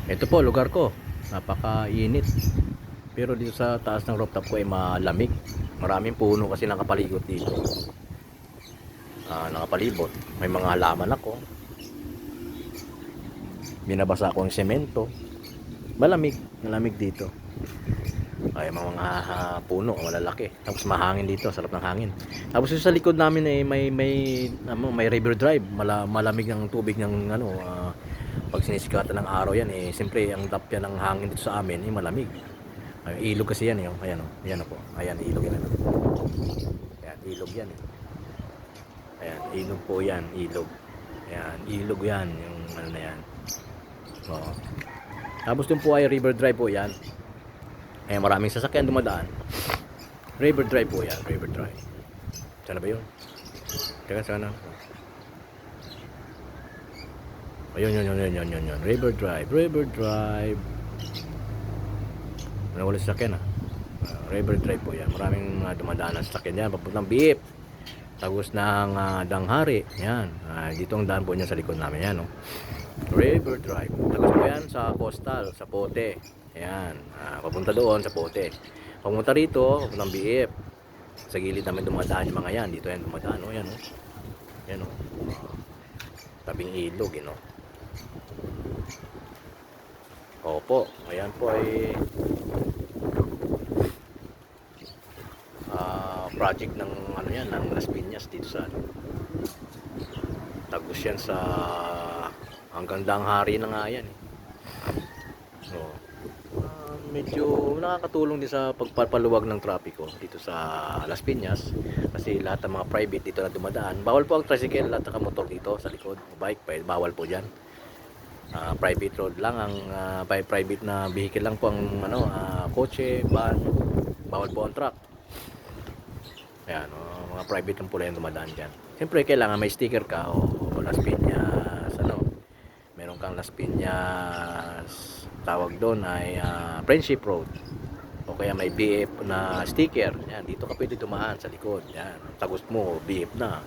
Ito po lugar ko, napakainit. Pero dito sa taas ng rooftop ko ay malamig. Maraming puno kasi nakapaligot dito. Nakapalibot. May mga halaman ako. Binabasa ko ang semento. Malamig, malamig dito. Ay mga puno malalaki. Tapos mahangin dito, sarap ng hangin. Tapos sa likod namin ay may river drive. Malamig ng tubig ng pag sinisikatan ng araw yan siyempre ang dap yan ng hangin dito sa amin malamig. Ay, ilog kasi yan ayan ayan po. Ayan ilog yan. Ayan ilog yan Ayan ilog po yan, ilog. Ayan ilog yan yung na yan. Oo. Tapos dun po ay river drive po yan. Ayan maraming sasakyan dumadaan. River drive po yan, river drive. Sana ba yun? Teka sana. Ayun, yun. River Drive. Wala sasakyan River Drive po yan. Maraming dumadaan ng sasakyan yan. Papuntang Biip. Tagos ng Danghari. Yan. Dito ang daan po niya sa likod namin. Yan, River Drive. Tagos po yan sa Coastal, sa Pote. Yan. Papunta doon sa Pote. Papunta rito, papuntang Biip. Sa gilid namin dumadaan yung mga yan. Dito yan dumadaan. Yan, Yan, tabing ilog, Opo, ayan po ay project ng yan, ng Las Piñas dito sa tagos yan sa hanggang Danghari na nga yan So, medyo nakakatulong din sa pagpapaluwag ng trapiko dito sa Las Piñas kasi lahat ng mga private dito na dumadaan. Bawal po ang tricycle, lahat ng motor dito sa likod, bike, bawal po dyan. Private road lang ang private na vehicle lang po ang kotse, van, bawal po ang truck. Ayan, mga private lang po lang dumadaan dyan. Siyempre kailangan may sticker ka o Las Piñas, meron kang Las Piñas, tawag doon ay Friendship Road o kaya may BF na sticker. Yan, dito ka pwede dumaan sa likod. Yan, tagos mo BF na.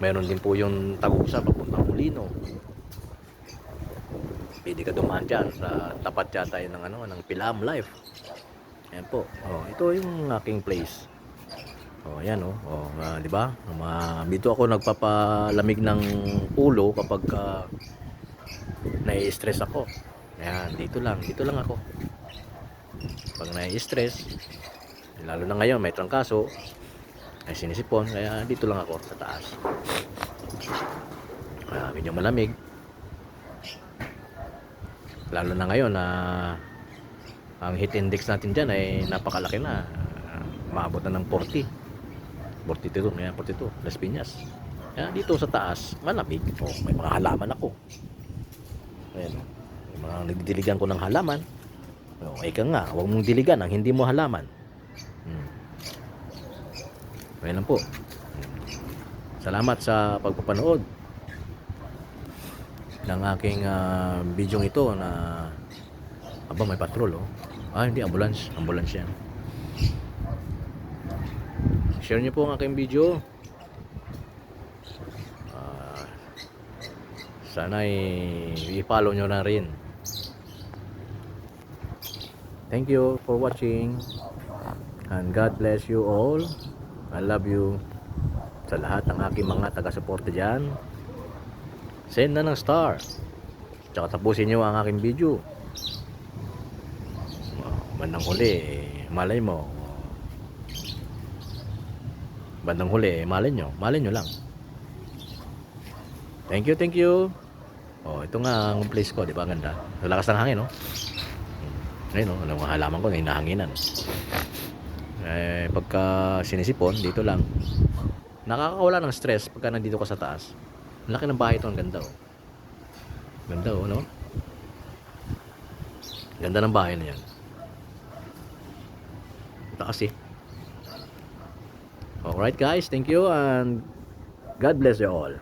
Meron din po yung tagusan papuntang Molino. Pwede ka dumaan dyan sa tapat yata ng ng Pilam Life. Yan po. Ito yung aking place. Yan di ba? Dito ako nagpapalamig ng ulo kapag nai-stress ako. Ayan, dito lang ako. Pag nai-stress, lalo na ngayon may trangkaso, ay sinisipon, kaya dito lang ako sa taas. Medyo malamig. Lalo na ngayon na ang heat index natin dyan ay napakalaki na. Maabot na ng 40. 42, 42, Las Piñas. Kaya dito sa taas, malamig. May mga halaman ako. Ayan, may mga nagdidiligan ko ng halaman. Ika nga, huwag mong diligan ang hindi mo halaman. Ayan lang po. Salamat sa pagpapanood ng aking video ito na may patrol hindi, ambulance yan. Share nyo po ang aking video. Sana i-follow nyo na rin. Thank you for watching and God bless you all. I love you. Sa lahat ng aking mga taga-suporta dyan, send na ng star. Tsaka tapusin nyo ang aking video. Bandang huli, malay mo. Bandang huli, malay nyo lang. Thank you. Ito nga ang place ko, di ba? Ganda. Sa lakas ng hangin, Ayun, ano mga halaman ko, hinahanginan. Pagka sinisipon, dito lang. Nakakawala ng stress pagka nandito ka sa taas. Ang laki ng bahay ito, ang ganda Ganda no? Ganda ng bahay na yan. Ito kasi. Alright guys, thank you and God bless you all.